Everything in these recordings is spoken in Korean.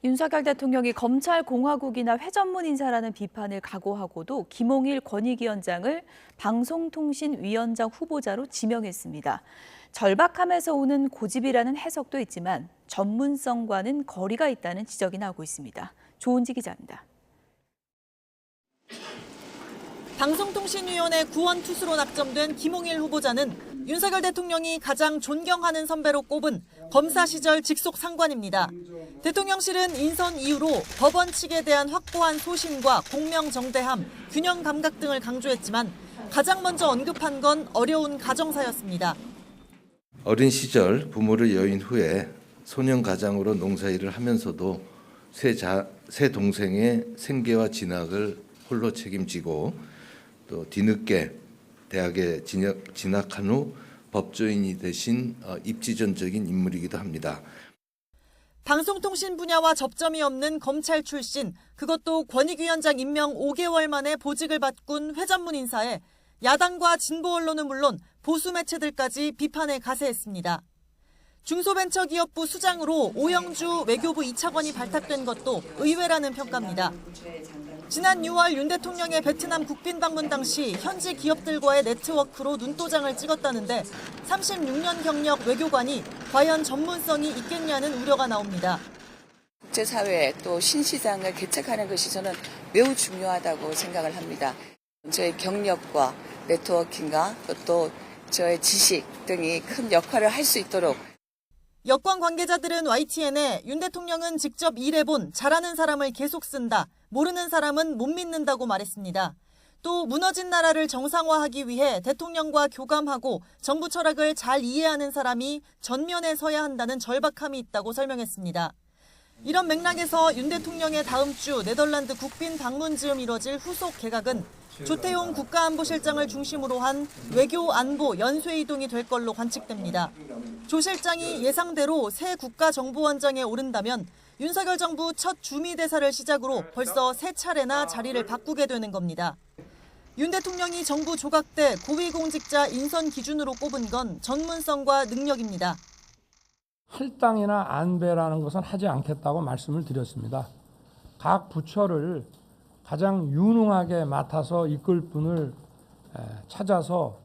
윤석열 대통령이 검찰공화국이나 회전문 인사라는 비판을 각오하고도 김홍일 권익위원장을 방송통신위원장 후보자로 지명했습니다. 절박함에서 오는 고집이라는 해석도 있지만 전문성과는 거리가 있다는 지적이 나오고 있습니다. 조은지 기자입니다. 방송통신위원회 구원투수로 낙점된 김홍일 후보자는 윤석열 대통령이 가장 존경하는 선배로 꼽은 검사 시절 직속 상관입니다. 대통령실은 인선 이후로 법원 측에 대한 확고한 소신과 공명정대함, 균형 감각 등을 강조했지만 가장 먼저 언급한 건 어려운 가정사였습니다. 어린 시절 부모를 여인 후에 소년 가장으로 농사일을 하면서도 세 동생의 생계와 진학을 홀로 책임지고 또 뒤늦게 대학에 진학한 후 법조인이 되신 입지전적인 인물이기도 합니다. 방송통신 분야와 접점이 없는 검찰 출신, 그것도 권익위원장 임명 5개월 만에 보직을 바꾼 회전문 인사에 야당과 진보 언론은 물론 보수 매체들까지 비판에 가세했습니다. 중소벤처기업부 수장으로 오영주 외교부 2차관이 발탁된 것도 의외라는 평가입니다. 지난 6월 윤 대통령의 베트남 국빈 방문 당시 현지 기업들과의 네트워크로 눈도장을 찍었다는데 36년 경력 외교관이 과연 전문성이 있겠냐는 우려가 나옵니다. 국제사회 또 신시장을 개척하는 것이 저는 매우 중요하다고 생각을 합니다. 저의 경력과 네트워킹과 또 저의 지식 등이 큰 역할을 할 수 있도록. 여권 관계자들은 YTN에 윤 대통령은 직접 일해본 잘하는 사람을 계속 쓴다. 모르는 사람은 못 믿는다고 말했습니다. 또 무너진 나라를 정상화하기 위해 대통령과 교감하고 정부 철학을 잘 이해하는 사람이 전면에 서야 한다는 절박함이 있다고 설명했습니다. 이런 맥락에서 윤 대통령의 다음 주 네덜란드 국빈 방문 즈음 이뤄질 후속 개각은 조태용 국가안보실장을 중심으로 한 외교안보 연쇄이동이 될 걸로 관측됩니다. 조 실장이 예상대로 새 국가정보원장에 오른다면 윤석열 정부 첫 주미대사를 시작으로 벌써 3차례나 자리를 바꾸게 되는 겁니다. 윤 대통령이 정부 조각 때 고위공직자 인선 기준으로 꼽은 건 전문성과 능력입니다. 할당이나 안배라는 것은 하지 않겠다고 말씀을 드렸습니다. 각 부처를 가장 유능하게 맡아서 이끌 분을 찾아서.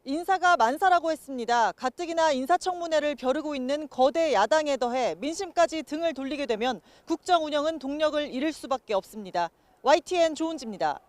인사가 만사라고 했습니다. 가뜩이나 인사청문회를 벼르고 있는 거대 야당에 더해 민심까지 등을 돌리게 되면 국정 운영은 동력을 잃을 수밖에 없습니다. YTN 조은지입니다.